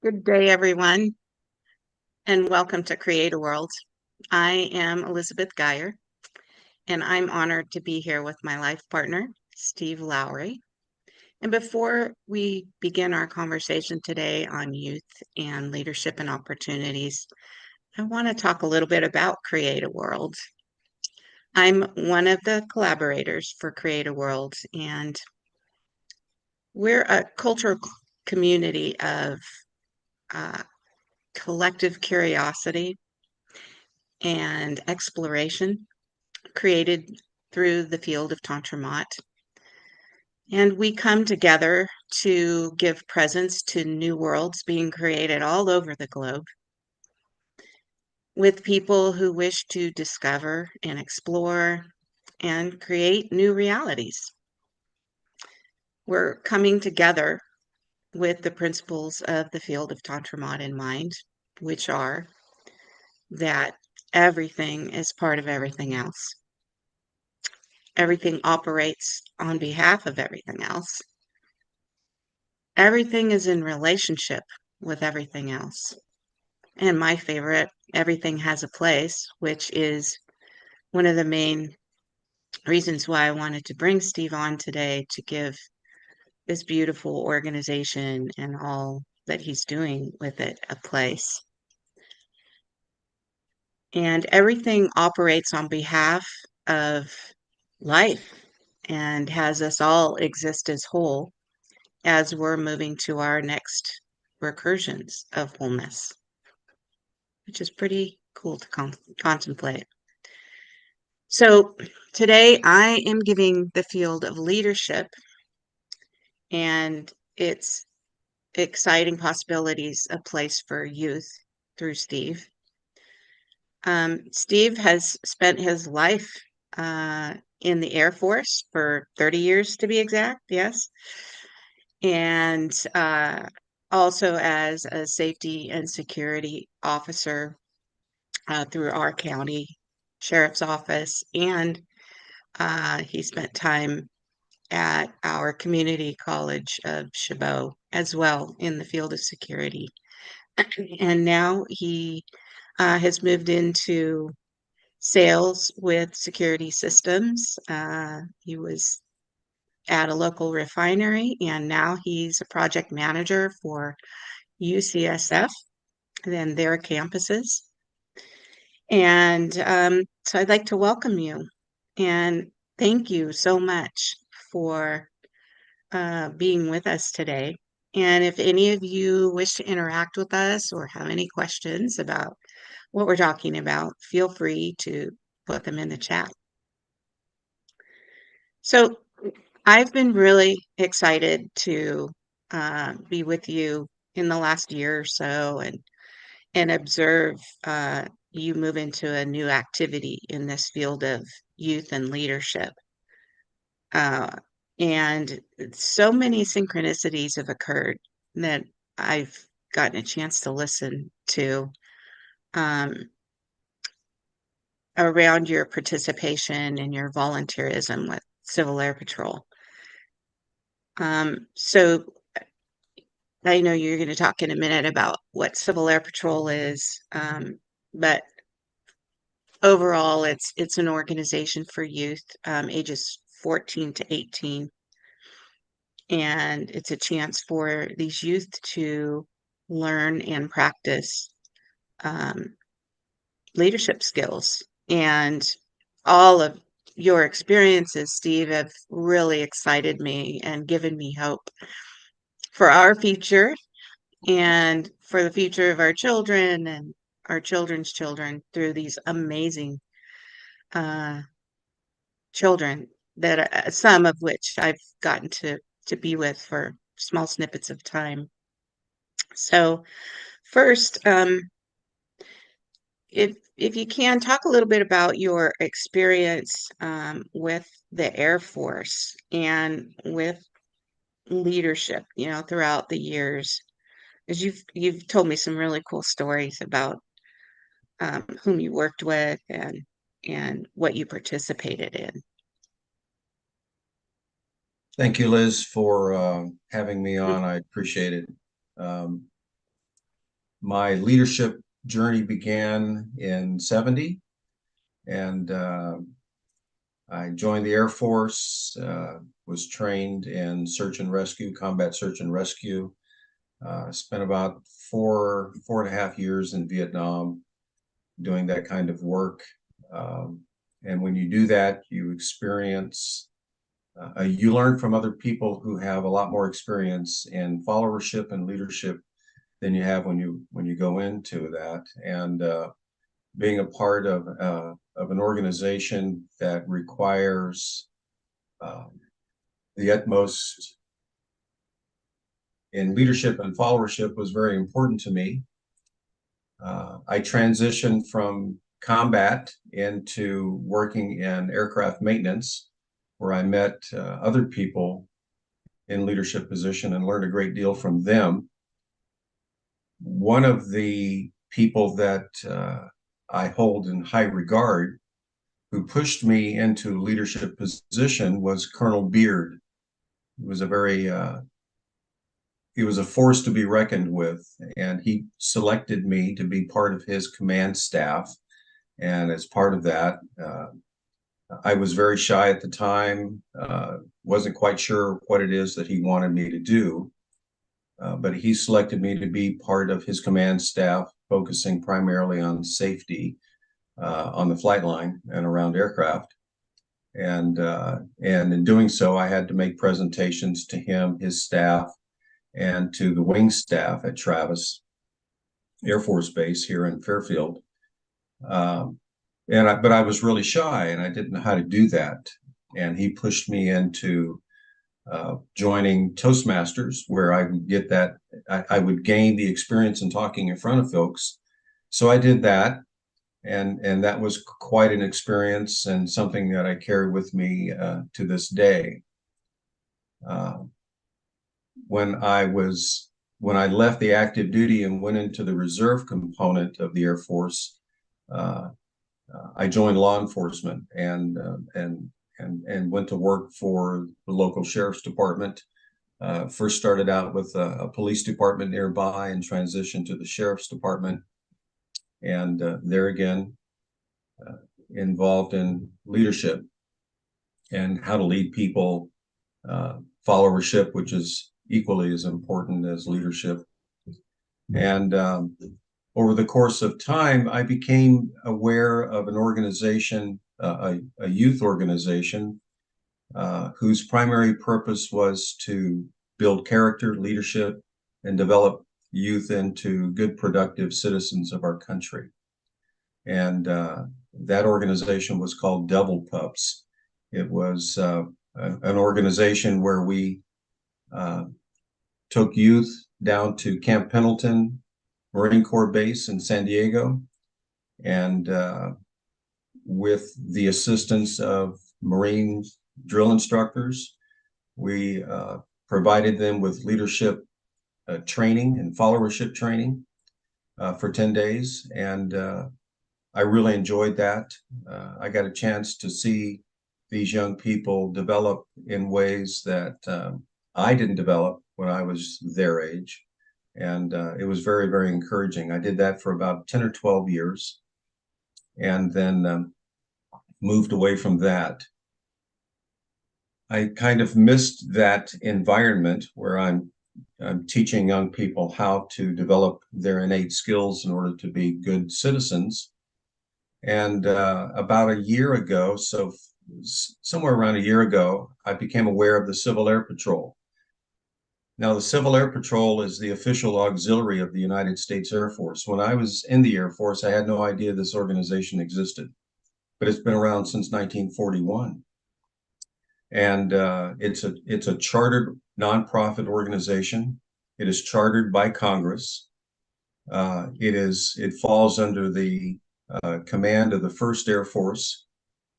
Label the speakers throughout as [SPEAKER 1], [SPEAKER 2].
[SPEAKER 1] Good day, everyone, and welcome to Create a World. I am Elizabeth Geyer, and I'm honored to be here with my life partner, Steve.Lowery. And before we begin our conversation today on youth and leadership and opportunities, I want to talk a little bit about Create a World. I'm one of the collaborators for Create a World, and we're a cultural community of uh, collective curiosity and exploration created through the field of Tantramat. And we come together to give presence to new worlds being created all over the globe with people who wish to discover and explore and create new realities. We're coming together with the principles of the field of Tantramat in mind, which are that everything is part of everything else. Everything operates on behalf of everything else. Everything is in relationship with everything else. And my favorite, everything has a place, which is one of the main reasons why I wanted to bring Steve on today to give this beautiful organization and all that he's doing with it a place. And everything operates on behalf of life and has us all exist as whole as we're moving to our next recursions of wholeness, which is pretty cool to contemplate. So today I am giving the field of leadership and its exciting possibilities a place for youth through Steve. Steve has spent his life in the Air Force for 30 years to be exact, yes, and also as a safety and security officer through our county sheriff's office, and he spent time at our community college of Chabot as well in the field of security. And now he has moved into sales with security systems. He was at a local refinery, and now he's a project manager for UCSF and their campuses. And so I'd like to welcome you and thank you so much for being with us today. And if any of you wish to interact with us or have any questions about what we're talking about, feel free to put them in the chat. So I've been really excited to be with you in the last year or so and observe you move into a new activity in this field of youth and leadership. Uh, and so many synchronicities have occurred that I've gotten a chance to listen to um, around your participation and your volunteerism with Civil Air Patrol. So I know you're going to talk in a minute about what Civil Air Patrol is, but overall, it's an organization for youth ages 14 to 18, and it's a chance for these youth to learn and practice um, leadership skills. And all of your experiences, Steve, have really excited me and given me hope for our future and for the future of our children and our children's children through these amazing uh, children that some of which I've gotten to be with for small snippets of time. So first, if you can talk a little bit about your experience with the Air Force and with leadership, throughout the years, as you've told me some really cool stories about whom you worked with and what you participated in.
[SPEAKER 2] Thank you, Liz, for having me on. I appreciate it. My leadership journey began in '70, and I joined the Air Force, was trained in search and rescue, combat search and rescue. Spent about 4.5 years in Vietnam doing that kind of work. And when you do that, you experience, you learn from other people who have a lot more experience in followership and leadership than you have when you go into that. And being a part of an organization that requires the utmost in leadership and followership was very important to me. I transitioned from combat into working in aircraft maintenance, where I met other people in leadership position and learned a great deal from them. One of the people that I hold in high regard, who pushed me into leadership position, was Colonel Beard. He was he was a force to be reckoned with, and he selected me to be part of his command staff. And as part of that, I was very shy at the time, wasn't quite sure what it is that he wanted me to do, but he selected me to be part of his command staff, focusing primarily on safety on the flight line and around aircraft. And in doing so, I had to make presentations to him, his staff, and to the wing staff at Travis Air Force Base here in Fairfield. But I was really shy, and I didn't know how to do that. And he pushed me into joining Toastmasters, where I would get that, I would gain the experience in talking in front of folks. So I did that, and that was quite an experience and something that I carry with me to this day. When I left the active duty and went into the reserve component of the Air Force, I joined law enforcement and went to work for the local sheriff's department. First started out with a police department nearby and transitioned to the sheriff's department. And there again, involved in leadership and how to lead people, followership, which is equally as important as leadership. And over the course of time, I became aware of an organization, a youth organization, whose primary purpose was to build character, leadership, and develop youth into good, productive citizens of our country. And that organization was called Devil Pups. It was an organization where we took youth down to Camp Pendleton Marine Corps Base in San Diego, and with the assistance of Marine drill instructors, we provided them with leadership training and followership training for 10 days. And I really enjoyed that. I got a chance to see these young people develop in ways that I didn't develop when I was their age. And it was very, very encouraging. I did that for about 10 or 12 years, and then moved away from that. I kind of missed that environment where I'm teaching young people how to develop their innate skills in order to be good citizens. And about a year ago, so somewhere around a year ago, I became aware of the Civil Air Patrol. Now, the Civil Air Patrol is the official auxiliary of the United States Air Force. When I was in the Air Force, I had no idea this organization existed, but it's been around since 1941. And it's a chartered nonprofit organization. It is chartered by Congress. It falls under the command of the 1st Air Force.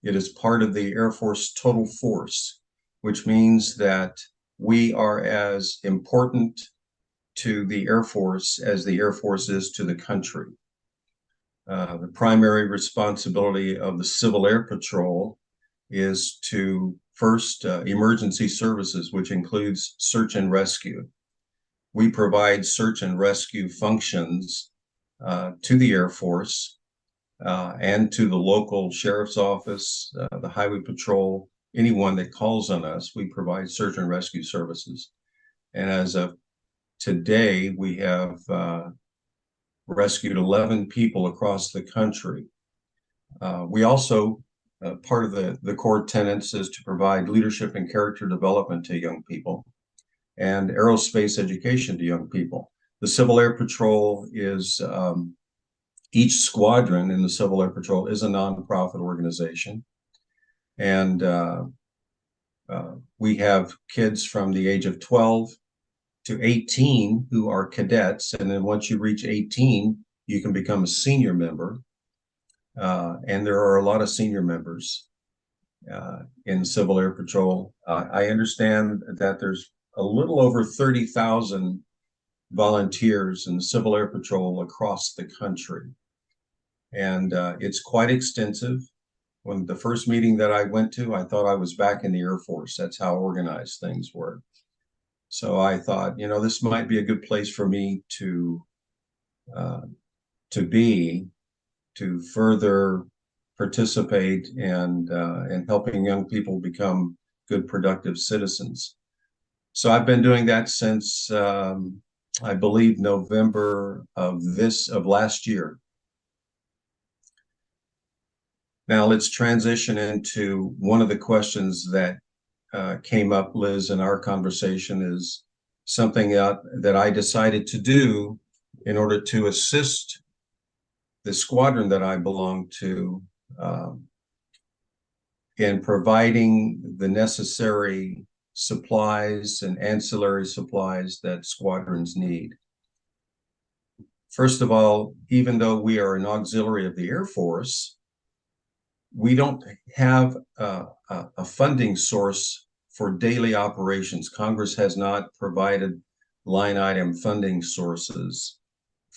[SPEAKER 2] It is part of the Air Force Total Force, which means that we are as important to the Air Force as the Air Force is to the country. The primary responsibility of the Civil Air Patrol is to first emergency services, which includes search and rescue. We provide search and rescue functions to the Air Force and to the local sheriff's office, the highway patrol, anyone that calls on us. We provide search and rescue services. And as of today, we have rescued 11 people across the country. We also, part of the core tenets is to provide leadership and character development to young people and aerospace education to young people. The Civil Air Patrol is, each squadron in the Civil Air Patrol is a nonprofit organization. And we have kids from the age of 12 to 18 who are cadets. And then once you reach 18, you can become a senior member. And there are a lot of senior members in Civil Air Patrol. I understand that there's a little over 30,000 volunteers in the Civil Air Patrol across the country. And it's quite extensive. When the first meeting that I went to, I thought I was back in the Air Force. That's how organized things were. So I thought, this might be a good place for me to further participate in helping young people become good, productive citizens. So I've been doing that since I believe November of last year. Now let's transition into one of the questions that came up, Liz, in our conversation, is something that I decided to do in order to assist the squadron that I belong to in providing the necessary supplies and ancillary supplies that squadrons need. First of all, even though we are an auxiliary of the Air Force, we don't have a funding source for daily operations. Congress has not provided line item funding sources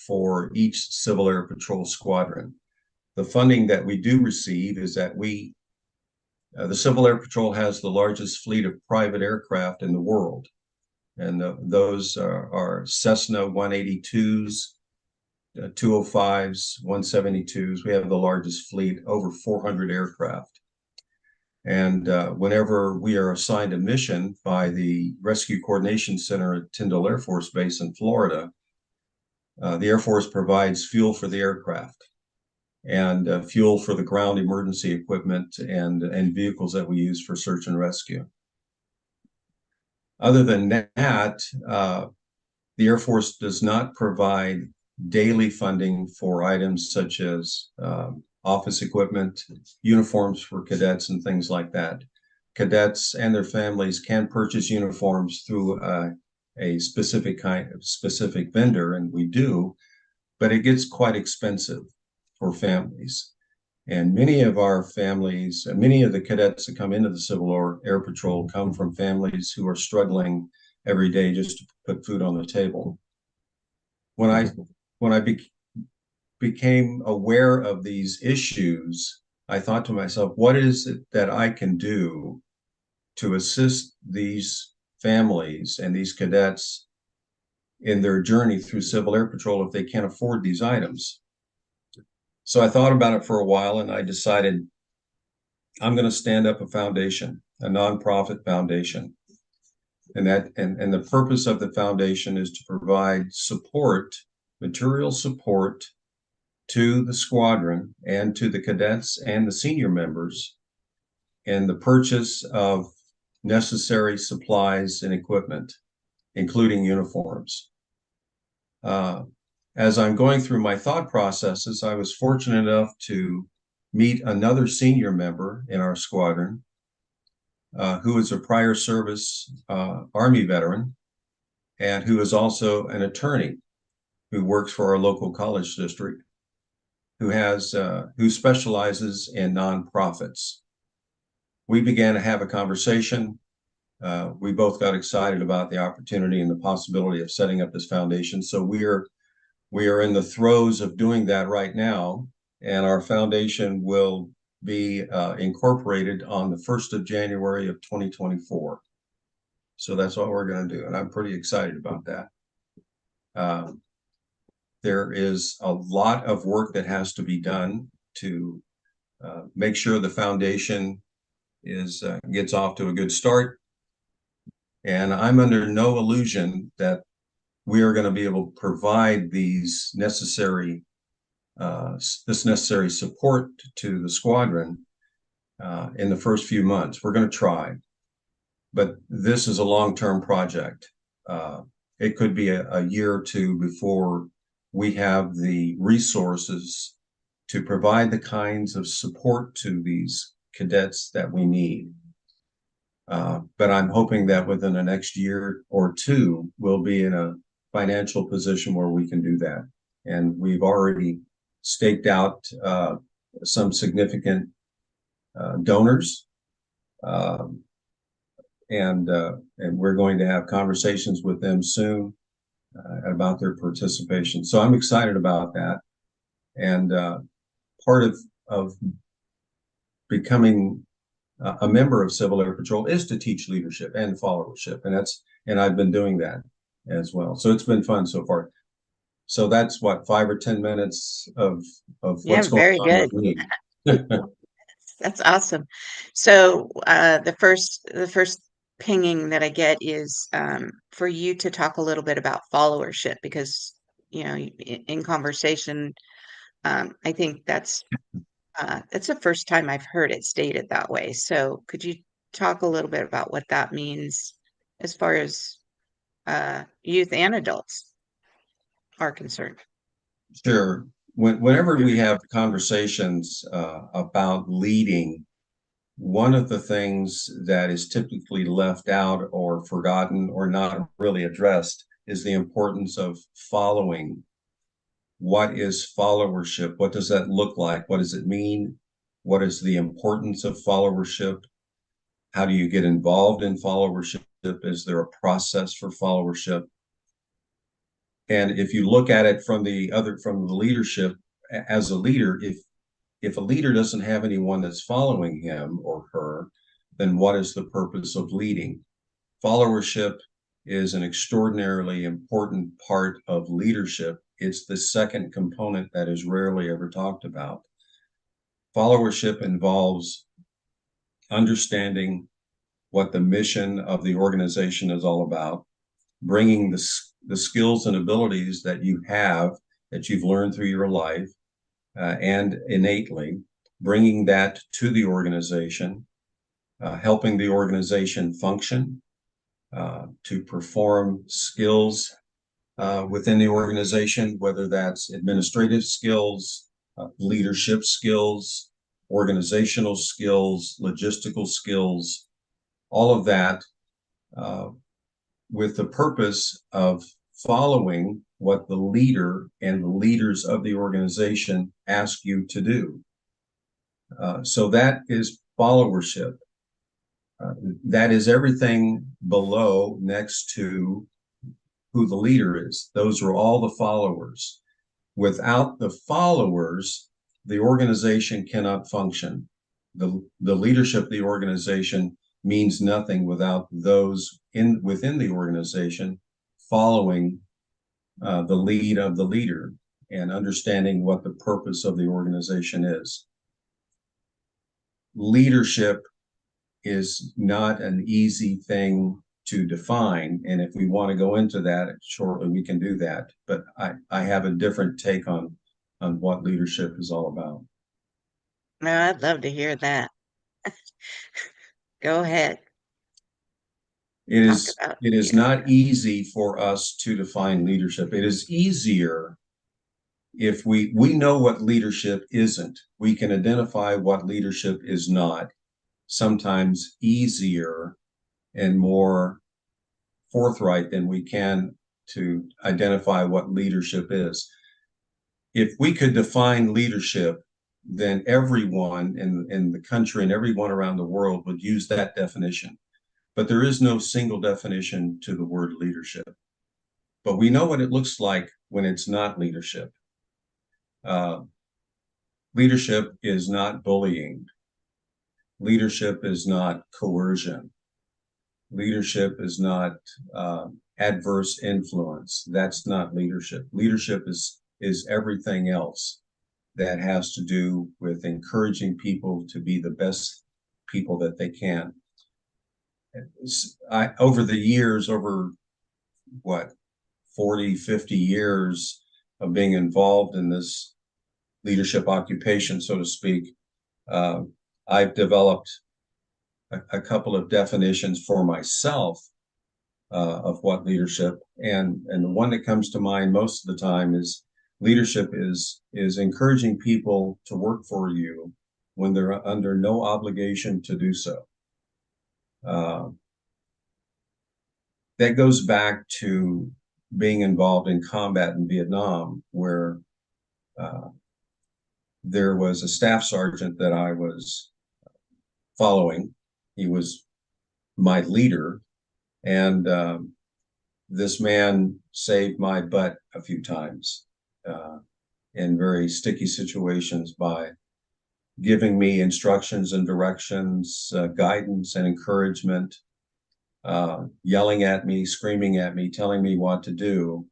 [SPEAKER 2] for each Civil Air Patrol squadron. The funding that we do receive is that the Civil Air Patrol has the largest fleet of private aircraft in the world. And those are Cessna 182s, 205s, 172s. We have the largest fleet, over 400 aircraft. And whenever we are assigned a mission by the Rescue Coordination Center at Tyndall Air Force Base in Florida, the Air Force provides fuel for the aircraft and fuel for the ground emergency equipment and vehicles that we use for search and rescue. Other than that, the Air Force does not provide daily funding for items such as office equipment, uniforms for cadets, and things like that. Cadets and their families can purchase uniforms through a specific vendor, and we do, but it gets quite expensive for families. And many of the cadets that come into the Civil Air Patrol come from families who are struggling every day just to put food on the table. When I became aware of these issues, I thought to myself, what is it that I can do to assist these families and these cadets in their journey through Civil Air Patrol if they can't afford these items? So I thought about it for a while, and I decided I'm going to stand up a foundation, a nonprofit foundation. And the purpose of the foundation is to provide support, material support, to the squadron and to the cadets and the senior members in the purchase of necessary supplies and equipment, including uniforms. As I'm going through my thought processes, I was fortunate enough to meet another senior member in our squadron who is a prior service Army veteran and who is also an attorney who works for our local college district, who specializes in nonprofits. We began to have a conversation. We both got excited about the opportunity and the possibility of setting up this foundation. So we are in the throes of doing that right now, and our foundation will be incorporated on the 1st of January of 2024. So that's what we're going to do, and I'm pretty excited about that. There is a lot of work that has to be done to make sure the foundation gets off to a good start. And I'm under no illusion that we are going to be able to provide this necessary support to the squadron in the first few months. We're going to try, but this is a long-term project. It could be a year or two before we have the resources to provide the kinds of support to these cadets that we need. But I'm hoping that within the next year or two, we'll be in a financial position where we can do that. And we've already staked out some significant donors, and we're going to have conversations with them soon about their participation. So I'm excited about that. And part of becoming a member of Civil Air Patrol is to teach leadership and followership, and I've been doing that as well. So it's been fun so far. So that's what, 5 or 10 minutes of what's going
[SPEAKER 1] very
[SPEAKER 2] on
[SPEAKER 1] good.
[SPEAKER 2] with me.
[SPEAKER 1] That's awesome. So the first pinging that I get is for you to talk a little bit about followership, because in conversation, I think that's the first time I've heard it stated that way. So could you talk a little bit about what that means as far as youth and adults are concerned?
[SPEAKER 2] Sure. Whenever we have conversations about leading, one of the things that is typically left out or forgotten or not really addressed is the importance of following. What is followership? What does that look like? What does it mean? What is the importance of followership? How do you get involved in followership? Is there a process for followership? And if you look at it from the leadership, as a leader, if a leader doesn't have anyone that's following him or her, then what is the purpose of leading? Followership is an extraordinarily important part of leadership. It's the second component that is rarely ever talked about. Followership involves understanding what the mission of the organization is all about, bringing the skills and abilities that you have, that you've learned through your life and innately, bringing that to the organization, helping the organization function, to perform skills within the organization, whether that's administrative skills, leadership skills, organizational skills, logistical skills, all of that, with the purpose of following what the leader and the leaders of the organization ask you to do. So that is followership. That is everything below, next to who the leader is. Those are all the followers. Without the followers, the organization cannot function. The leadership of the organization means nothing without those within the organization following the lead of the leader and understanding what the purpose of the organization is. Leadership is not an easy thing to define, and if we want to go into that shortly, we can do that. But I have a different take on what leadership is all about.
[SPEAKER 1] No, I'd love to hear that. Go ahead.
[SPEAKER 2] It
[SPEAKER 1] Talk
[SPEAKER 2] is
[SPEAKER 1] about
[SPEAKER 2] not easy for us to define leadership. It is easier if we know what leadership isn't. We can identify what leadership is not. Sometimes easier and more forthright than we can to identify what leadership is. If we could define leadership, then everyone in the country and everyone around the world would use that definition. But there is no single definition to the word leadership. But we know what it looks like when it's not leadership. Leadership is not bullying. Leadership is not coercion. Leadership is not adverse influence. That's not leadership. Leadership is is everything else that has to do with encouraging people to be the best people that they can. Over the years, over what, 40, 50 years of being involved in this leadership occupation, so to speak, I've developed a couple of definitions for myself of what leadership, and the one that comes to mind most of the time is leadership is encouraging people to work for you when they're under no obligation to do so. That goes back to being involved in combat in Vietnam, where there was a staff sergeant that I was following. He was my leader, and this man saved my butt a few times in very sticky situations by giving me instructions and directions, guidance and encouragement, yelling at me, screaming at me, telling me what to do,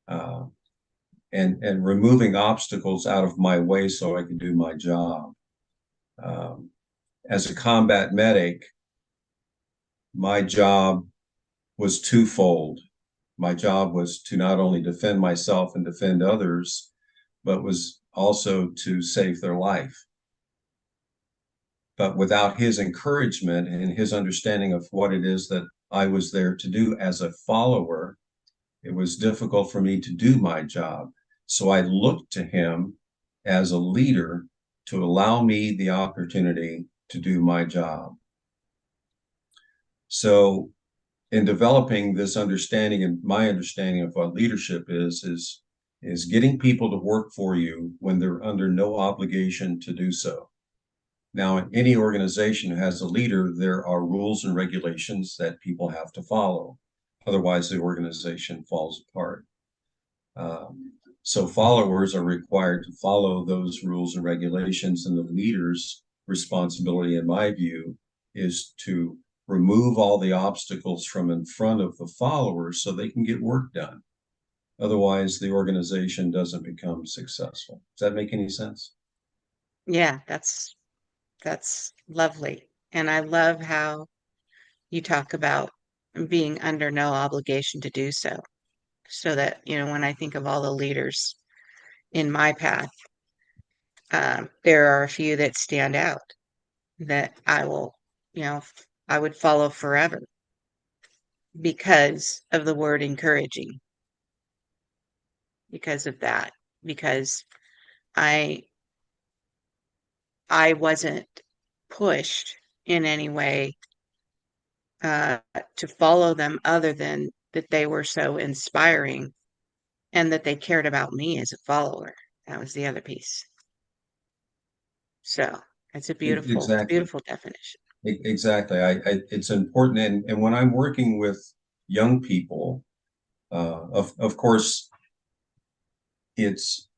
[SPEAKER 2] and removing obstacles out of my way so I could do my job. As a combat medic, my job was twofold. My job was to not only defend myself and defend others, but was also to save their life. But without his encouragement and his understanding of what it is that I was there to do as a follower, it was difficult for me to do my job. So I looked to him as a leader to allow me the opportunity to do my job. So in developing this understanding, and my understanding of what leadership is getting people to work for you when they're under no obligation to do so. Now, in any organization who has a leader, there are rules and regulations that people have to follow. Otherwise, the organization falls apart. So followers are required to follow those rules and regulations, and the leader's responsibility, in my view, is to remove all the obstacles from in front of the followers so they can get work done. Otherwise, the organization doesn't become successful. Does that make any sense?
[SPEAKER 1] Yeah, that's lovely. And I love how you talk about being under no obligation to do so. So that, when I think of all the leaders in my path, there are a few that stand out that I would follow forever because of the word encouraging, because of that, because I I wasn't pushed in any way to follow them other than that they were so inspiring and that they cared about me as a follower. That was the other piece. So it's a
[SPEAKER 2] Exactly.
[SPEAKER 1] beautiful definition.
[SPEAKER 2] Exactly. It's important. And when I'm working with young people, of course, it's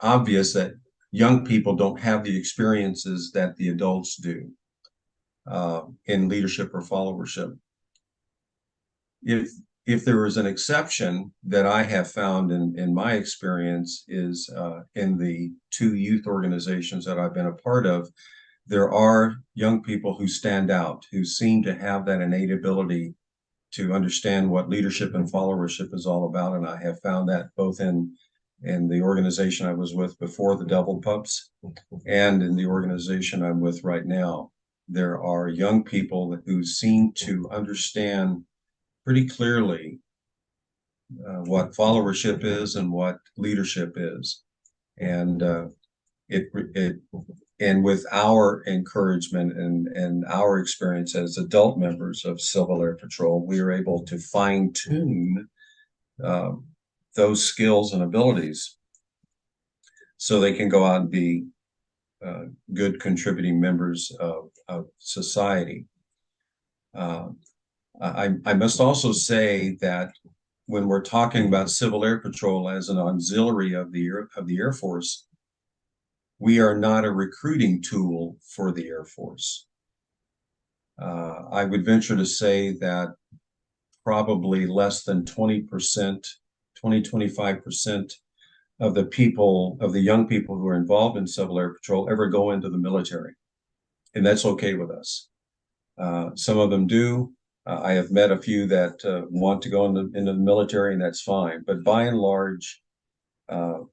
[SPEAKER 2] obvious that young people don't have the experiences that the adults do in leadership or followership. If there is an exception that I have found in my experience is in the two youth organizations that I've been a part of, there are young people who stand out, who seem to have that innate ability to understand what leadership and followership is all about. And I have found that both in the organization I was with before the Devil Pups and in the organization I'm with right now. There are young people who seem to understand pretty clearly what followership is and what leadership is. And and with our encouragement and our experience as adult members of Civil Air Patrol, we are able to fine tune those skills and abilities so they can go out and be good contributing members of society. I must also say that when we're talking about Civil Air Patrol as an auxiliary of the Air Force, we are not a recruiting tool for the Air Force. I would venture to say that probably less than 20%, 25% of the young people who are involved in Civil Air Patrol ever go into the military. And that's okay with us. Some of them do. I have met a few that want to go into the military, and that's fine. But by and large,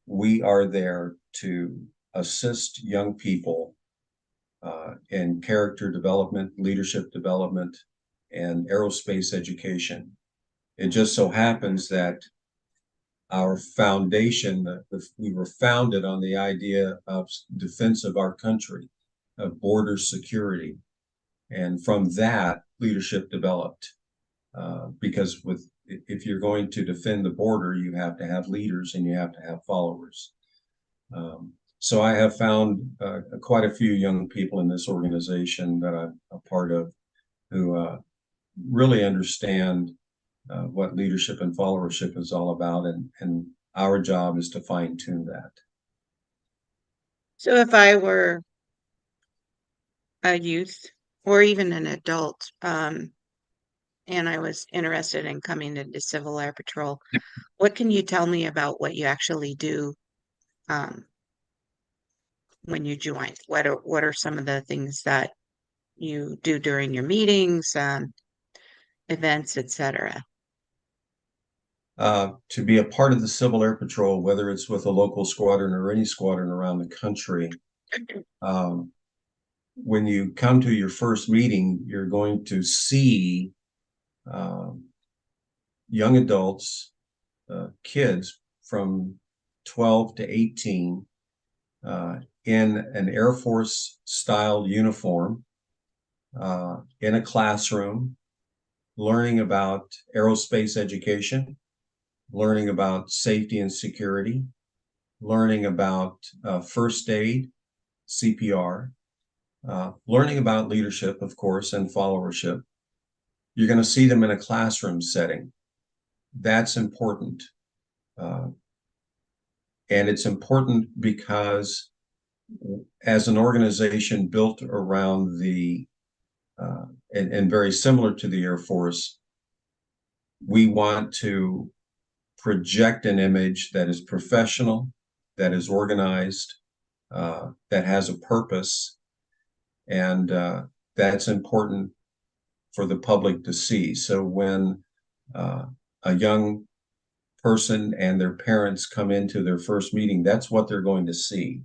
[SPEAKER 2] we are there to assist young people in character development, leadership development, and aerospace education. It just so happens that our foundation, we were founded on the idea of defense of our country, of border security. And from that, leadership developed. Because if you're going to defend the border, you have to have leaders and you have to have followers. So I have found quite a few young people in this organization that I'm a part of who really understand what leadership and followership is all about, and our job is to fine-tune that.
[SPEAKER 1] So if I were a youth or even an adult, and I was interested in coming into Civil Air Patrol, what can you tell me about what you actually do when you join? What are some of the things that you do during your meetings, events, etc.?
[SPEAKER 2] To be a part of the Civil Air Patrol, whether it's with a local squadron or any squadron around the country, when you come to your first meeting, you're going to see young adults, kids from 12 to 18 in an Air Force style uniform in a classroom, learning about aerospace education, learning about safety and security, learning about first aid, CPR, learning about leadership, of course, and followership. You're going to see them in a classroom setting. That's important. And it's important because as an organization built around and very similar to the Air Force, we want to project an image that is professional, that is organized, that has a purpose, and that's important for the public to see. So when a young person and their parents come into their first meeting, that's what they're going to see.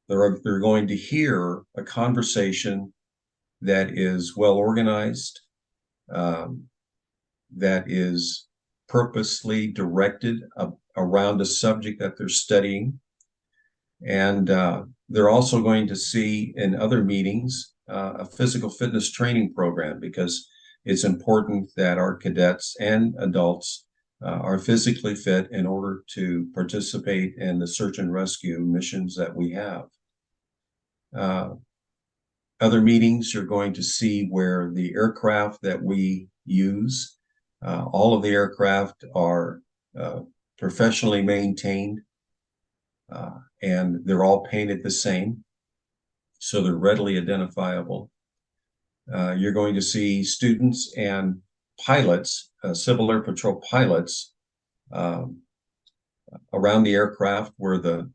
[SPEAKER 2] They're going to hear a conversation that is well organized, that is purposely directed around a subject that they're studying. And they're also going to see in other meetings a physical fitness training program, because it's important that our cadets and adults are physically fit in order to participate in the search and rescue missions that we have. Other meetings, you're going to see where the aircraft that we use, all of the aircraft are professionally maintained, and they're all painted the same, so they're readily identifiable. You're going to see students and pilots, Civil Air Patrol pilots, around the aircraft, where the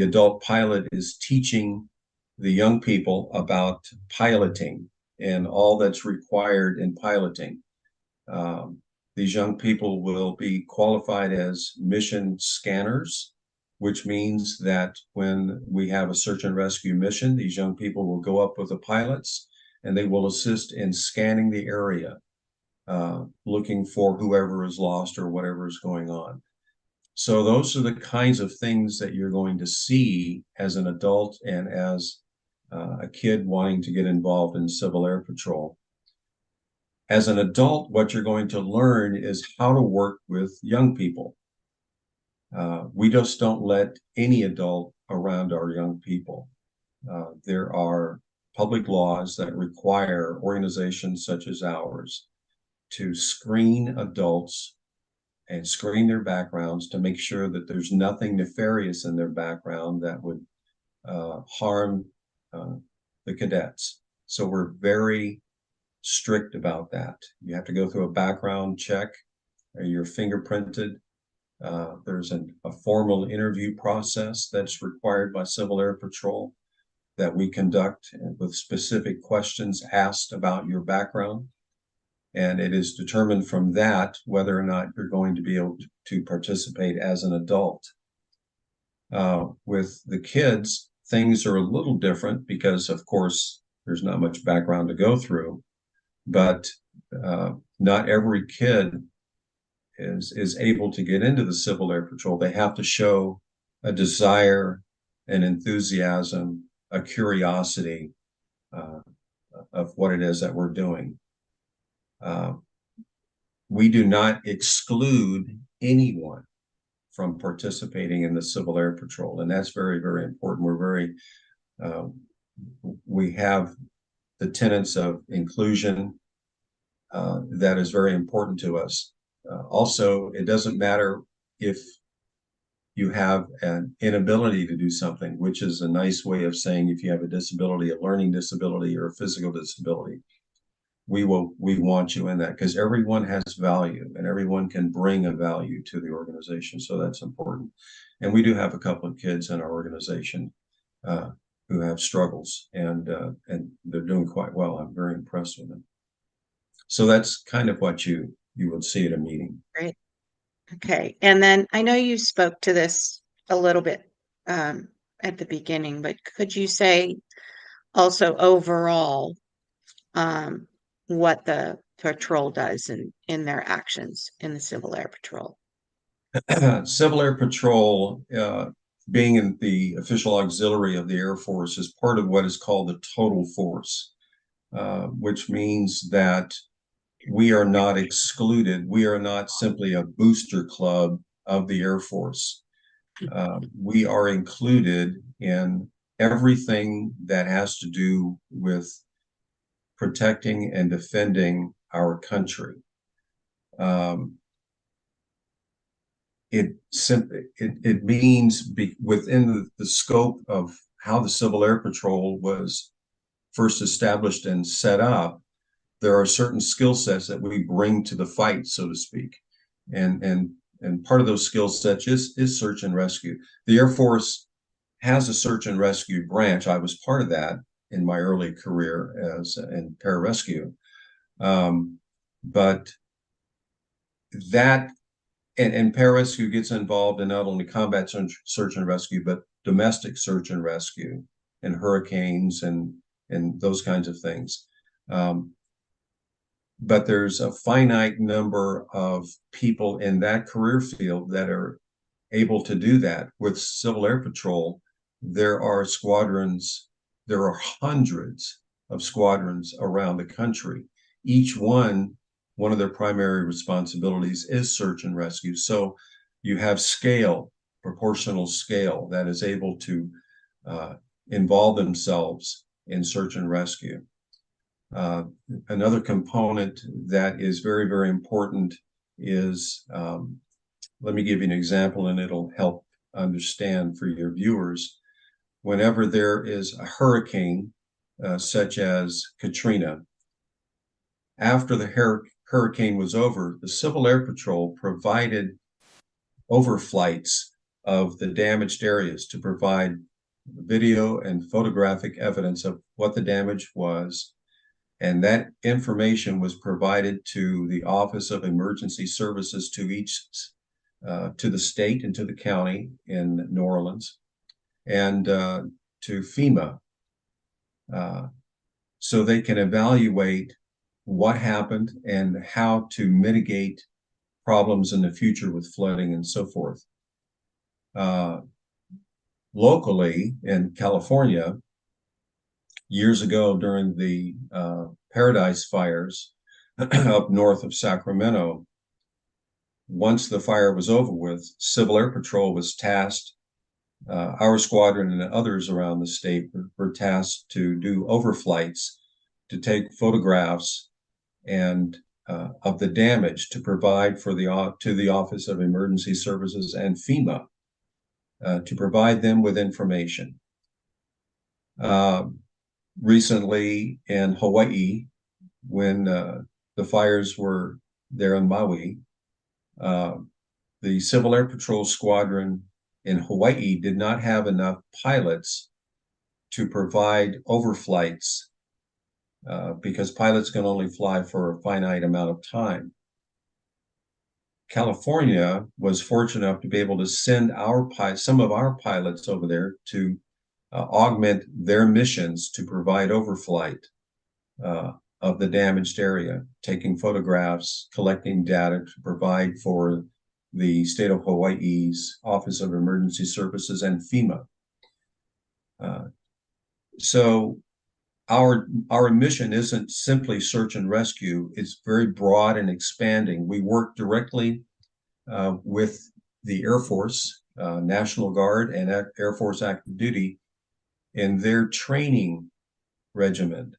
[SPEAKER 2] adult pilot is teaching the young people about piloting and all that's required in piloting. These young people will be qualified as mission scanners, which means that when we have a search and rescue mission, these young people will go up with the pilots and they will assist in scanning the area, looking for whoever is lost or whatever is going on. So those are the kinds of things that you're going to see as an adult and as a kid wanting to get involved in Civil Air Patrol. As an adult, what you're going to learn is how to work with young people. We just don't let any adult around our young people. There are public laws that require organizations such as ours to screen adults and screen their backgrounds to make sure that there's nothing nefarious in their background that would harm the cadets. So we're very strict about that. You have to go through a background check, you're fingerprinted, There's a formal interview process that's required by Civil Air Patrol that we conduct with specific questions asked about your background. And it is determined from that whether or not you're going to be able to participate as an adult. With the kids, things are a little different because, of course, there's not much background to go through, but not every kid is able to get into the Civil Air Patrol. They have to show a desire, an enthusiasm, a curiosity of what it is that we're doing. We do not exclude anyone from participating in the Civil Air Patrol, and that's very, very important. We have the tenets of inclusion that is very important to us. Also, it doesn't matter if you have an inability to do something, which is a nice way of saying if you have a disability, a learning disability, or a physical disability. We want you in that because everyone has value and everyone can bring a value to the organization. So that's important. And we do have a couple of kids in our organization who have struggles, and they're doing quite well. I'm very impressed with them. So that's kind of what you would see at a meeting.
[SPEAKER 1] Great. Okay. And then I know you spoke to this a little bit at the beginning, but could you say also overall what the patrol does in their actions in the Civil Air Patrol?
[SPEAKER 2] Civil Air Patrol, being in the official auxiliary of the Air Force, is part of what is called the total force, which means that we are not excluded. We are not simply a booster club of the Air Force. We are included in everything that has to do with protecting and defending our country. It means within the scope of how the Civil Air Patrol was first established and set up, there are certain skill sets that we bring to the fight, so to speak. And part of those skill sets is search and rescue. The Air Force has a search and rescue branch. I was part of that in my early career in pararescue. But that and pararescue gets involved in not only combat search and rescue, but domestic search and rescue and hurricanes and those kinds of things. But there's a finite number of people in that career field that are able to do that. With Civil Air Patrol, there are squadrons, there are hundreds of squadrons around the country. Each one of their primary responsibilities is search and rescue. So you have scale, proportional scale, that is able to involve themselves in search and rescue. Another component that is very, very important is, let me give you an example and it'll help understand for your viewers. Whenever there is a hurricane, such as Katrina, after the hurricane was over, the Civil Air Patrol provided overflights of the damaged areas to provide video and photographic evidence of what the damage was. And that information was provided to the Office of Emergency Services, to the state and to the county in New Orleans, and to FEMA, so they can evaluate what happened and how to mitigate problems in the future with flooding and so forth. Locally in California, years ago during the Paradise fires up north of Sacramento, once the fire was over with, Civil Air Patrol was tasked, our squadron and others around the state were tasked to do overflights, to take photographs and of the damage, to provide to the Office of Emergency Services and FEMA to provide them with information. Recently in Hawaii, when the fires were there in Maui, the Civil Air Patrol Squadron in Hawaii did not have enough pilots to provide overflights because pilots can only fly for a finite amount of time. California was fortunate enough to be able to send some of our pilots over there to augment their missions to provide overflight of the damaged area, taking photographs, collecting data to provide for the state of Hawaii's Office of Emergency Services and FEMA. So our mission isn't simply search and rescue. It's very broad and expanding. We work directly with the Air Force, National Guard, and Air Force active duty in their training regimen.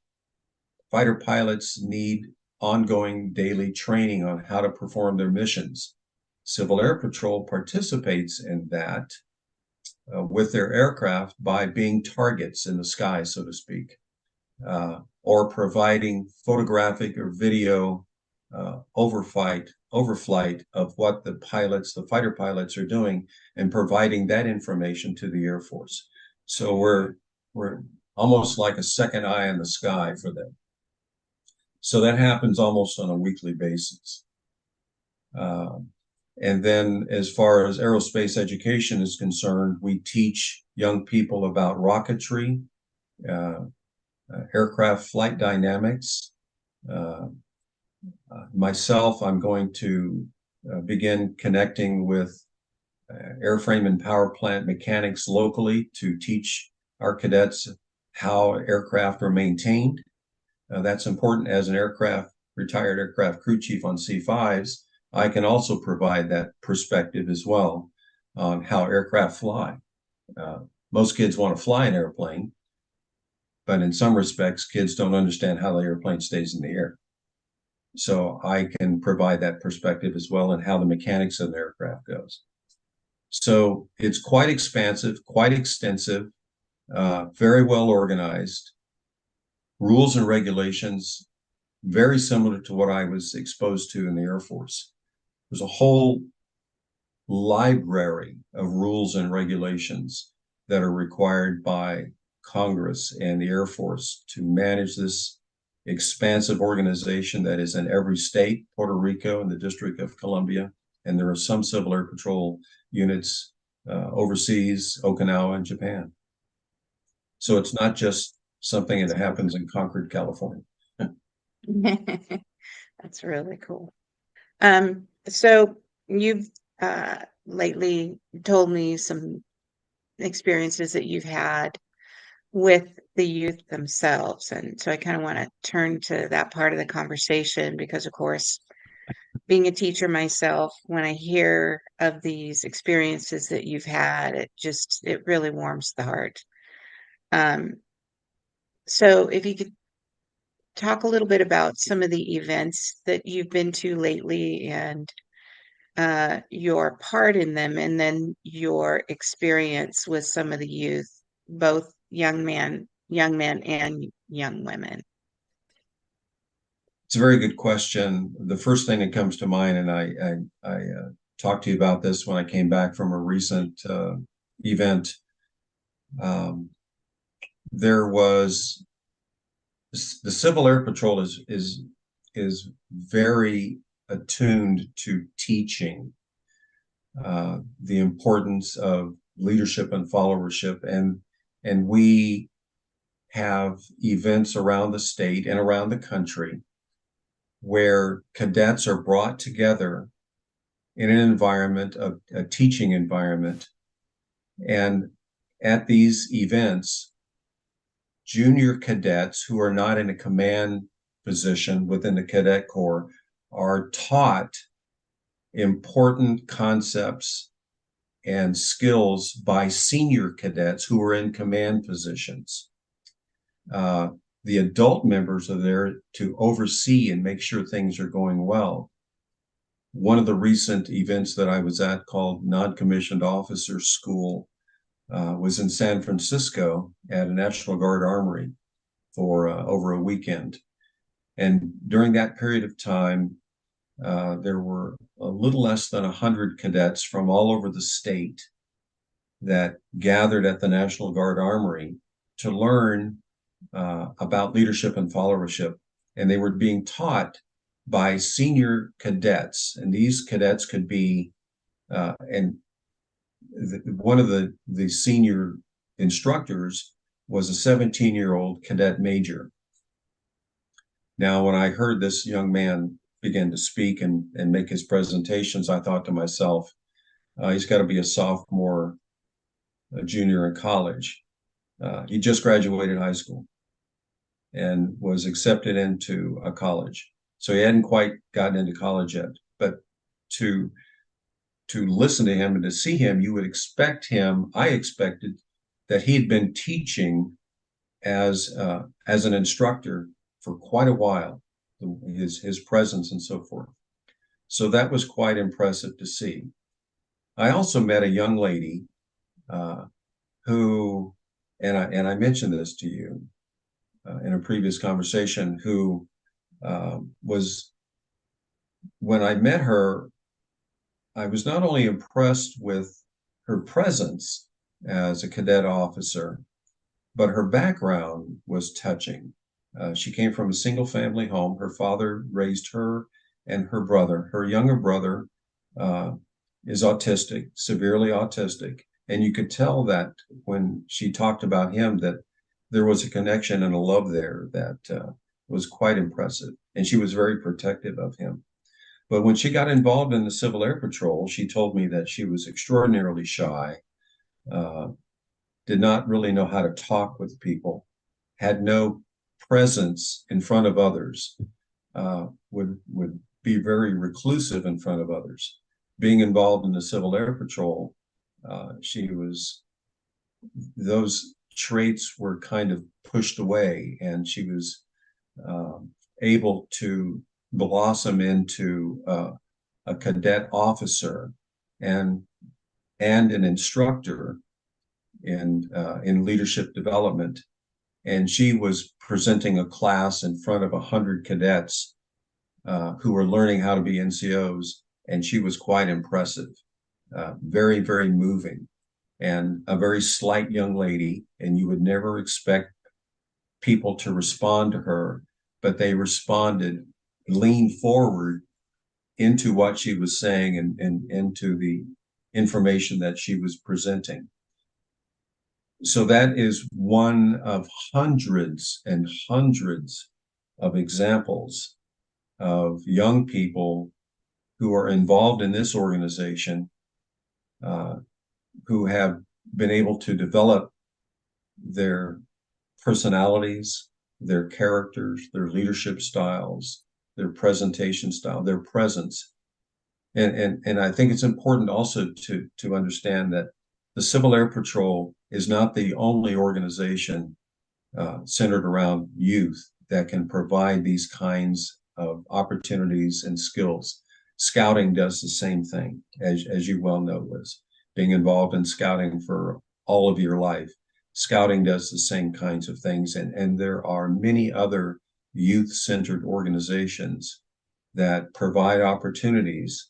[SPEAKER 2] Fighter pilots need ongoing daily training on how to perform their missions. Civil Air Patrol participates in that with their aircraft by being targets in the sky, so to speak, or providing photographic or video overflight of what the fighter pilots are doing, and providing that information to the Air Force. So we're almost like a second eye in the sky for them. So that happens almost on a weekly basis. And then as far as aerospace education is concerned, we teach young people about rocketry, aircraft flight dynamics. Myself, I'm going to begin connecting with airframe and power plant mechanics locally to teach our cadets how aircraft are maintained. That's important. As an retired aircraft crew chief on C-5s, I can also provide that perspective as well on how aircraft fly. Most kids want to fly an airplane, but in some respects, kids don't understand how the airplane stays in the air. So I can provide that perspective as well, and how the mechanics of the aircraft goes. So it's quite expansive, quite extensive, very well organized. Rules and regulations, very similar to what I was exposed to in the Air Force. There's a whole library of rules and regulations that are required by Congress and the Air Force to manage this expansive organization that is in every state, Puerto Rico and the District of Columbia. And there are some Civil Air Patrol units overseas, Okinawa and Japan. So it's not just something that happens in Concord, California.
[SPEAKER 1] That's really cool. So you've lately told me some experiences that you've had with the youth themselves. And so I kind of want to turn to that part of the conversation because, of course, being a teacher myself, when I hear of these experiences that you've had, it really warms the heart. So if you could talk a little bit about some of the events that you've been to lately and your part in them, and then your experience with some of the youth, both young men and young women.
[SPEAKER 2] It's a very good question. The first thing that comes to mind, and I talked to you about this when I came back from a recent event. There was the Civil Air Patrol is very attuned to teaching the importance of leadership and followership, and we have events around the state and around the country where cadets are brought together in an environment, a teaching environment. And at these events, junior cadets who are not in a command position within the Cadet Corps are taught important concepts and skills by senior cadets who are in command positions. The adult members are there to oversee and make sure things are going well. One of the recent events that I was at, called Non-Commissioned Officer School, was in San Francisco at a National Guard armory for over a weekend. And during that period of time, there were a little less than 100 cadets from all over the state that gathered at the National Guard Armory to learn about leadership and followership. And they were being taught by senior cadets. And these cadets could be, one of the senior instructors was a 17-year-old cadet major. Now, when I heard this young man begin to speak and make his presentations, I thought to myself, he's got to be a sophomore, a junior in college. He just graduated high school and was accepted into a college. So he hadn't quite gotten into college yet. But to listen to him and to see him, you would expect him, I expected that he'd been teaching as an instructor for quite a while, his presence and so forth. So that was quite impressive to see. I also met a young lady who, and I mentioned this to you in a previous conversation, who was, when I met her, I was not only impressed with her presence as a cadet officer, but her background was touching. She came from a single family home. Her father raised her and her brother. Her younger brother is autistic, severely autistic. And you could tell that when she talked about him, that there was a connection and a love there that was quite impressive. And she was very protective of him. But when she got involved in the Civil Air Patrol, she told me that she was extraordinarily shy, did not really know how to talk with people, had no presence in front of others, would be very reclusive in front of others. Being involved in the Civil Air Patrol, those traits were kind of pushed away, and she was able to blossom into a cadet officer and an instructor in leadership development. And she was presenting a class in front of 100 cadets who were learning how to be NCOs, and she was quite impressive, very, very moving, and a very slight young lady, and you would never expect people to respond to her, but they responded, leaned forward into what she was saying and into the information that she was presenting. So that is one of hundreds and hundreds of examples of young people who are involved in this organization, who have been able to develop their personalities, their characters, their leadership styles, their presentation style, their presence. And I think it's important also to understand that the Civil Air Patrol is not the only organization centered around youth that can provide these kinds of opportunities and skills. Scouting does the same thing, as you well know, Liz. Being involved in scouting for all of your life, scouting does the same kinds of things. And there are many other youth-centered organizations that provide opportunities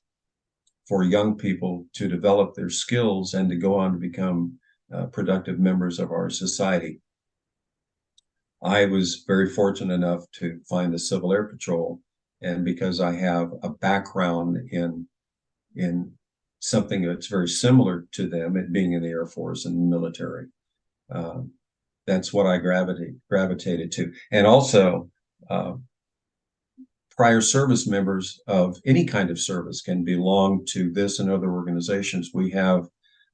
[SPEAKER 2] for young people to develop their skills and to go on to become productive members of our society. I was very fortunate enough to find the Civil Air Patrol, and because I have a background in something that's very similar to them, it being in the Air Force and the military, that's what I gravitated to. And also, prior service members of any kind of service can belong to this and other organizations. We have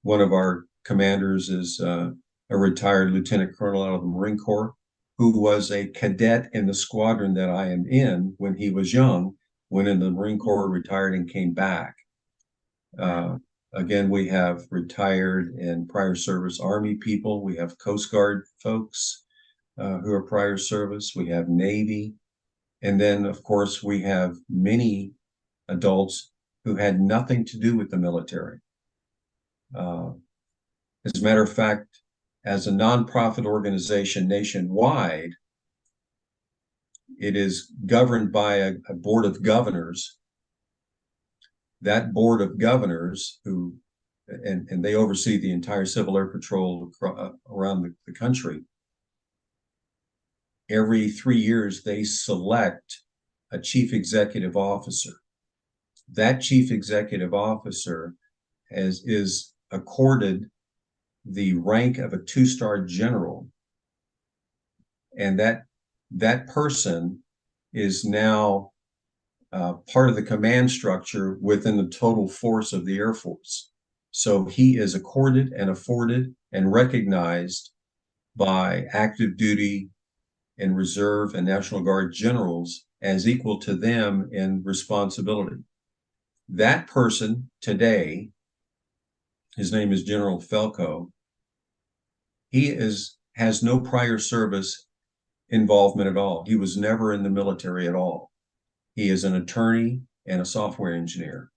[SPEAKER 2] one of our commanders is a retired lieutenant colonel out of the Marine Corps, who was a cadet in the squadron that I am in when he was young, went in the Marine Corps, retired, and came back. Again, we have retired and prior service Army people. We have Coast Guard folks who are prior service. We have Navy. And then, of course, we have many adults who had nothing to do with the military. As a matter of fact, as a nonprofit organization nationwide, it is governed by a board of governors that board of governors who, and they oversee the entire Civil Air Patrol around the country. Every 3 years, they select a chief executive officer. That chief executive officer is accorded the rank of a 2-star general, and that person is now part of the command structure within the total force of the Air Force. So he is accorded and afforded and recognized by active duty and reserve and National Guard generals as equal to them in responsibility. That person today, his name is General Felco. He has no prior service involvement at all. He was never in the military at all. He is an attorney and a software engineer.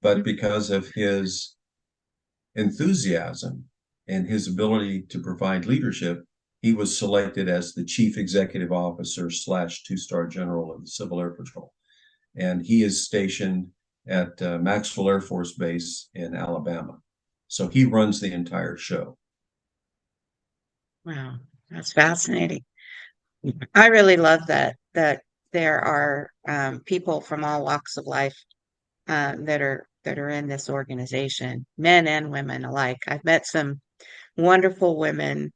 [SPEAKER 2] But because of his enthusiasm and his ability to provide leadership, he was selected as the chief executive officer / 2-star general of the Civil Air Patrol. And he is stationed at Maxwell Air Force Base in Alabama. So he runs the entire show.
[SPEAKER 1] Wow, that's fascinating. I really love that there are people from all walks of life that are in this organization, men and women alike. I've met some wonderful women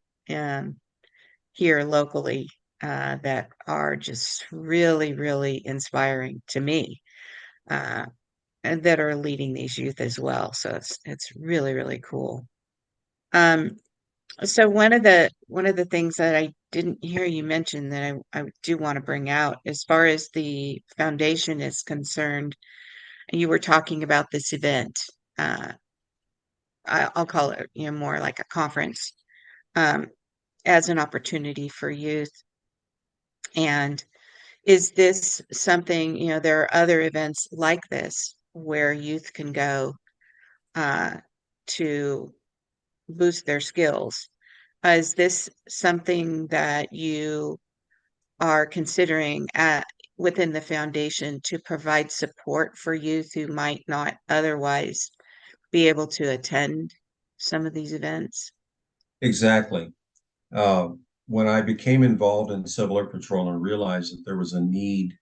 [SPEAKER 1] here locally that are just really, really inspiring to me, and that are leading these youth as well. So it's really, really cool. Um, so one of the things that I didn't hear you mention that I do want to bring out as far as the foundation is concerned, you were talking about this event. Uh, I'll call it, more like a conference, um, as an opportunity for youth. And is this something, there are other events like this where youth can go uh, to boost their skills. Is this something that you are considering within the foundation to provide support for youth who might not otherwise be able to attend some of these events?
[SPEAKER 2] Exactly. When I became involved in Civil Air Patrol and realized that there was a need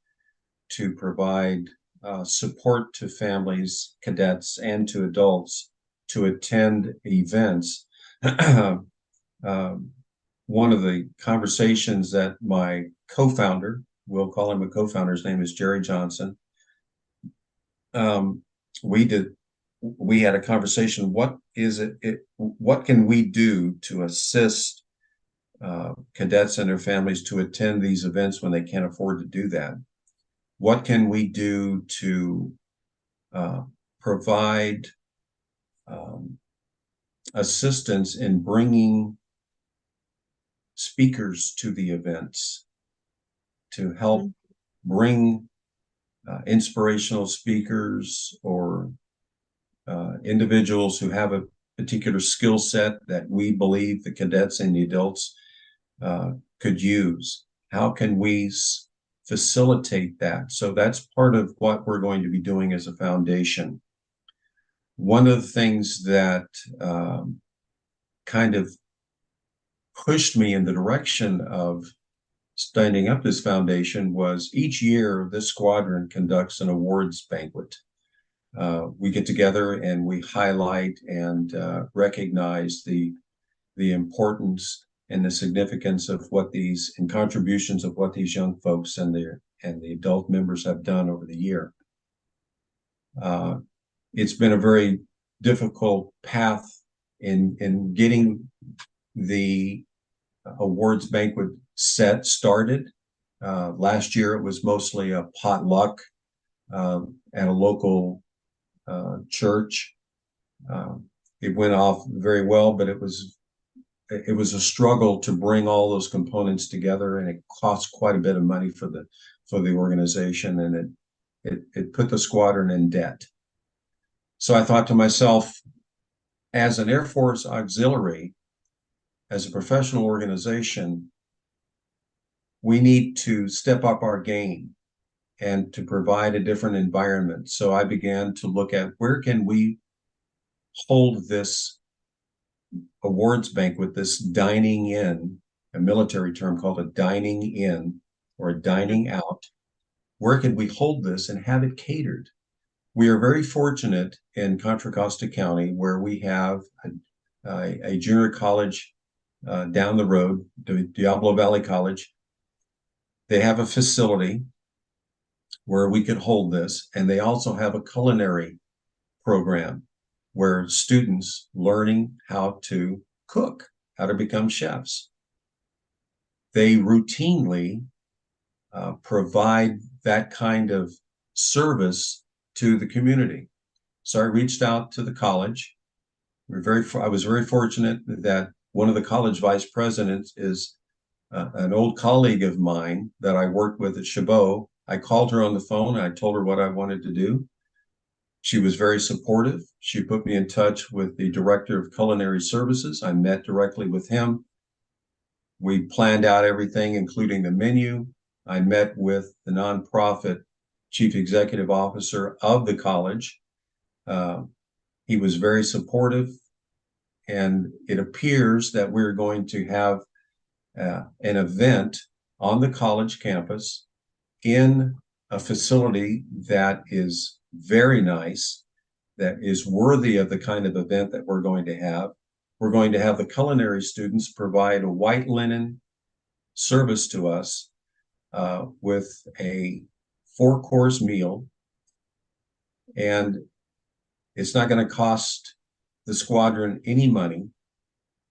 [SPEAKER 2] to provide support to families, cadets, and to adults to attend events, one of the conversations that my co-founder, we'll call him a co-founder, his name is Jerry Johnson, we had a conversation. What can we do to assist cadets and their families to attend these events when they can't afford to do that? What can we do to provide assistance in bringing speakers to the events to help bring inspirational speakers or individuals who have a particular skill set that we believe the cadets and the adults could use? How can we facilitate that? So that's part of what we're going to be doing as a foundation. One of the things that kind of pushed me in the direction of standing up this foundation was each year this squadron conducts an awards banquet. We get together and we highlight and recognize the importance and the significance of and contributions of what these young folks and the adult members have done over the year. It's been a very difficult path in getting the awards banquet started. Last year it was mostly a potluck at a local church. It went off very well, but it was a struggle to bring all those components together, and it cost quite a bit of money for the organization, and it put the squadron in debt. So I thought to myself, as an Air Force auxiliary, as a professional organization, we need to step up our game and to provide a different environment. So I began to look at where can we hold this awards banquet, this dining in, a military term called a dining in or a dining out. Where could we hold this and have it catered? We are very fortunate in Contra Costa County where we have a junior college down the road, Diablo Valley College. They have a facility where we could hold this, and they also have a culinary program where students learning how to cook, how to become chefs. They routinely provide that kind of service to the community. So I reached out to the college. I was very fortunate that one of the college vice presidents is an old colleague of mine that I worked with at Chabot. I called her on the phone and I told her what I wanted to do. She was very supportive. She put me in touch with the director of culinary services. I met directly with him. We planned out everything, including the menu. I met with the nonprofit chief executive officer of the college. He was very supportive, and it appears that we're going to have an event on the college campus in a facility that is very nice, that is worthy of the kind of event that we're going to have. We're going to have the culinary students provide a white linen service to us with a 4-course meal. And it's not going to cost the squadron any money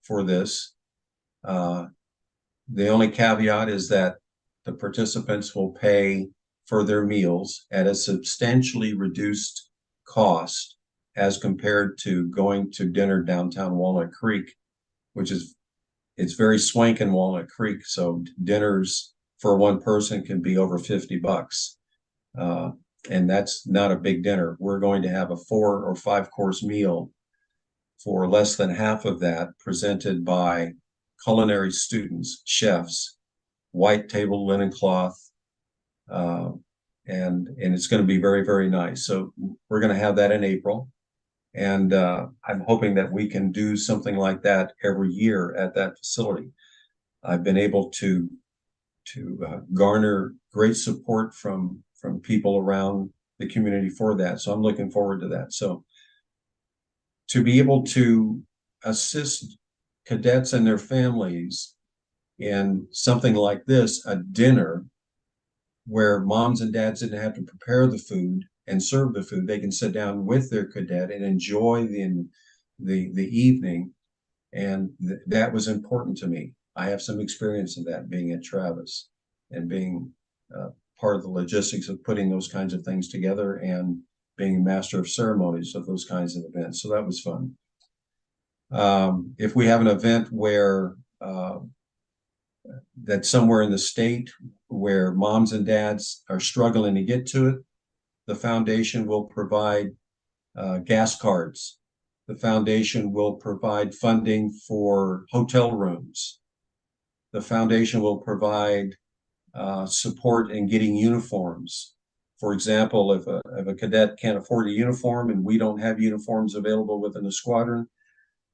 [SPEAKER 2] for this. The only caveat is that the participants will pay for their meals at a substantially reduced cost as compared to going to dinner downtown Walnut Creek, which is, it's very swank in Walnut Creek. So dinners for one person can be over $50. And that's not a big dinner. We're going to have a 4 or 5-course meal for less than half of that, presented by culinary students, chefs, white table linen cloth, and it's going to be very, very nice. So we're going to have that in April, and I'm hoping that we can do something like that every year at that facility. I've been able to garner great support from people around the community for that. So I'm looking forward to that. So to be able to assist cadets and their families in something like this, a dinner where moms and dads didn't have to prepare the food and serve the food. They can sit down with their cadet and enjoy the evening. And that was important to me. I have some experience in that, being at Travis and being part of the logistics of putting those kinds of things together and being master of ceremonies of those kinds of events. So that was fun. If we have an event where that's somewhere in the state where moms and dads are struggling to get to it, the foundation will provide gas cards. The foundation will provide funding for hotel rooms. The foundation will provide support in getting uniforms. For example, if a cadet can't afford a uniform and we don't have uniforms available within the squadron,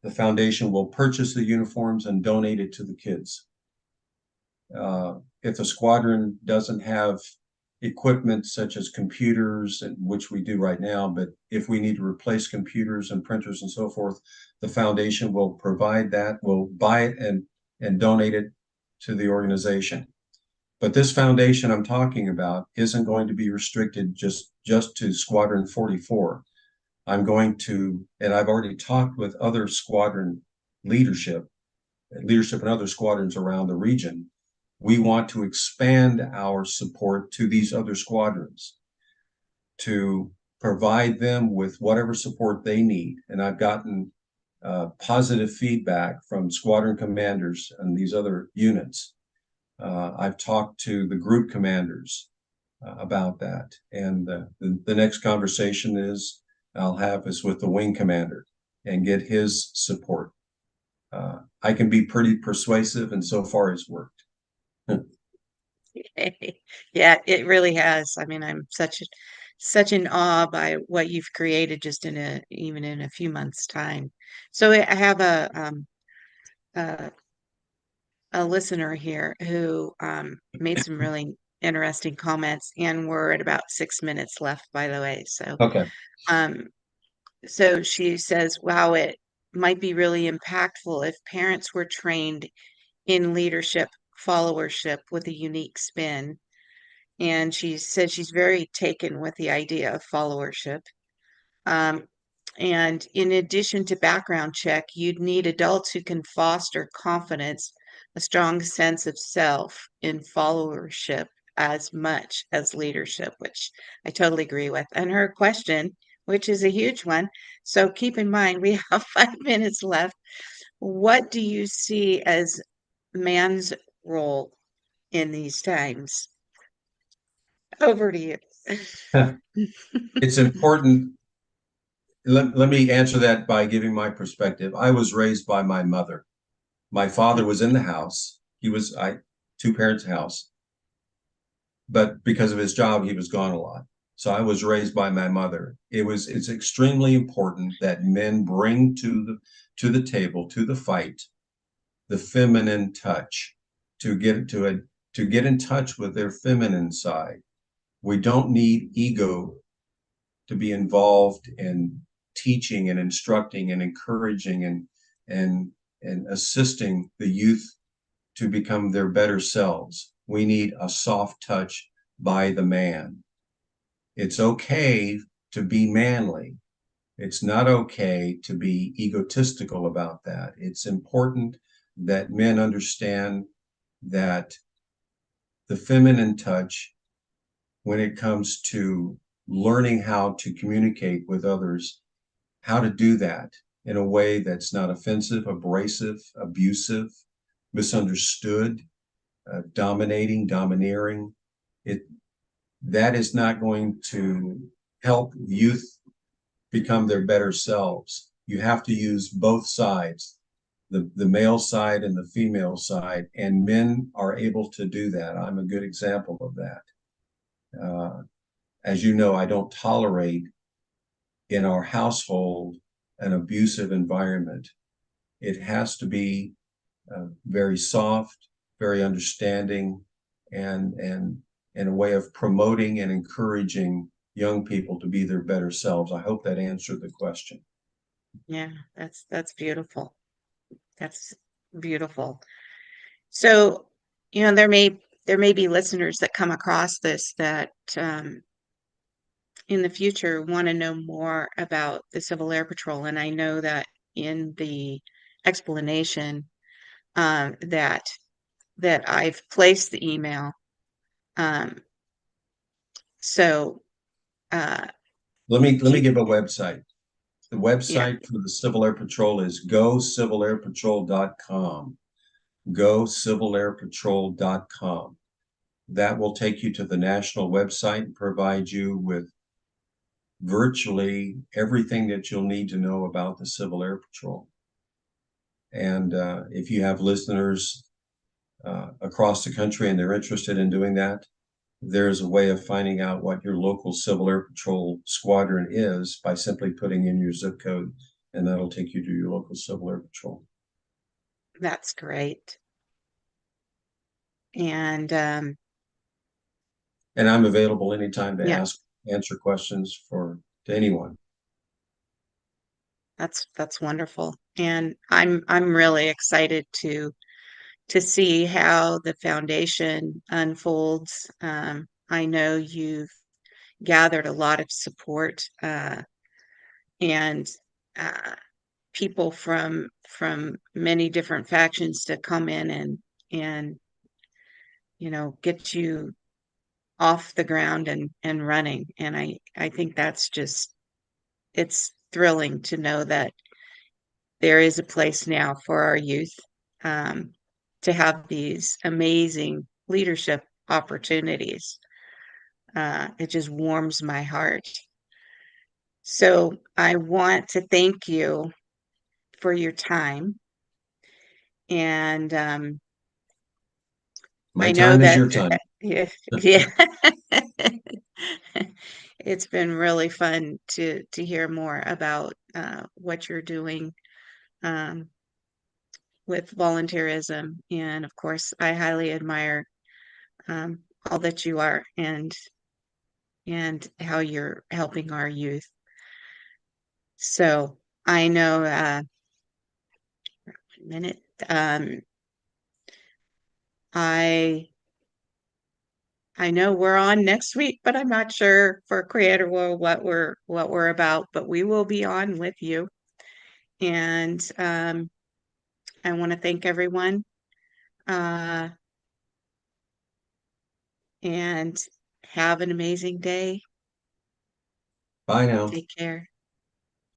[SPEAKER 2] the foundation will purchase the uniforms and donate it to the kids. If the squadron doesn't have equipment such as computers, which we do right now, but if we need to replace computers and printers and so forth, the foundation will provide that, will buy it and donate it to the organization. But this foundation I'm talking about isn't going to be restricted just to Squadron 44. I'm going to, and I've already talked with other squadron leadership in other squadrons around the region. We want to expand our support to these other squadrons to provide them with whatever support they need. And I've gotten positive feedback from squadron commanders and these other units. I've talked to the group commanders about that. And the next conversation I'll have is with the wing commander and get his support. I can be pretty persuasive, and so far it's worked.
[SPEAKER 1] Yeah, it really has. I mean, I'm such in awe by what you've created just in a even in a few months' time. So I have a, a listener here who made some really interesting comments, and we're at about 6 minutes left, by the way.
[SPEAKER 2] Okay.
[SPEAKER 1] Um, so she says, "Wow, it might be really impactful if parents were trained in leadership followership with a unique spin." And she said she's very taken with the idea of followership. Um, and in addition to background check, you'd need adults who can foster confidence, a strong sense of self in followership as much as leadership, which I totally agree with. And her question, which is a huge one. So keep in mind, we have 5 minutes left. What do you see as man's role in these times? Over to you.
[SPEAKER 2] It's important. Let me answer that by giving my perspective. I was raised by my mother. My father was in the house. He was two parents house, but because of his job, he was gone a lot. So I was raised by my mother. It's extremely important that men bring to the table, to the fight, the feminine touch, to get in touch with their feminine side. We don't need ego to be involved in teaching and instructing and encouraging and and assisting the youth to become their better selves. We need a soft touch by the man. It's okay to be manly. It's not okay to be egotistical about that. It's important that men understand that the feminine touch, when it comes to learning how to communicate with others, how to do that in a way that's not offensive, abrasive, abusive, misunderstood, domineering. It that is not going to help youth become their better selves. You have to use both sides, the male side and the female side, and men are able to do that. I'm a good example of that. Uh, as you know, I don't tolerate in our household an abusive environment. It has to be very soft, very understanding, and a way of promoting and encouraging young people to be their better selves. I hope that answered the question.
[SPEAKER 1] Yeah, that's beautiful. That's beautiful. So, there may be listeners that come across this that in the future want to know more about the Civil Air Patrol. And I know that in the explanation that I've placed the email. Um, so
[SPEAKER 2] Let me
[SPEAKER 1] keep,
[SPEAKER 2] give a website. The
[SPEAKER 1] yeah,
[SPEAKER 2] website for the Civil Air Patrol is gocivilairpatrol.com. Gocivilairpatrol.com. That will take you to the national website and provide you with virtually everything that you'll need to know about the Civil Air Patrol. And if you have listeners across the country and they're interested in doing that, there's a way of finding out what your local Civil Air Patrol squadron is by simply putting in your zip code, and that'll take you to your local Civil Air Patrol.
[SPEAKER 1] that's great. And
[SPEAKER 2] And I'm available anytime to
[SPEAKER 1] yeah,
[SPEAKER 2] answer questions to anyone.
[SPEAKER 1] that's wonderful. And I'm really excited to see how the foundation unfolds. I know you've gathered a lot of support and uh, people from many different factions to come in and get you off the ground and running. And I think that's just it's thrilling to know that there is a place now for our youth um, to have these amazing leadership opportunities. It just warms my heart. So I want to thank you for your time. And
[SPEAKER 2] My
[SPEAKER 1] I know
[SPEAKER 2] time is
[SPEAKER 1] that
[SPEAKER 2] your time.
[SPEAKER 1] Yeah, yeah. It's been really fun to hear more about what you're doing um, with volunteerism, and of course, I highly admire all that you are and how you're helping our youth. So I know, minute, I I know we're on next week, but I'm not sure for Creator World what we're about, but we will be on with you. And I want to thank everyone uh, and have an amazing day.
[SPEAKER 2] Bye now.
[SPEAKER 1] Take care.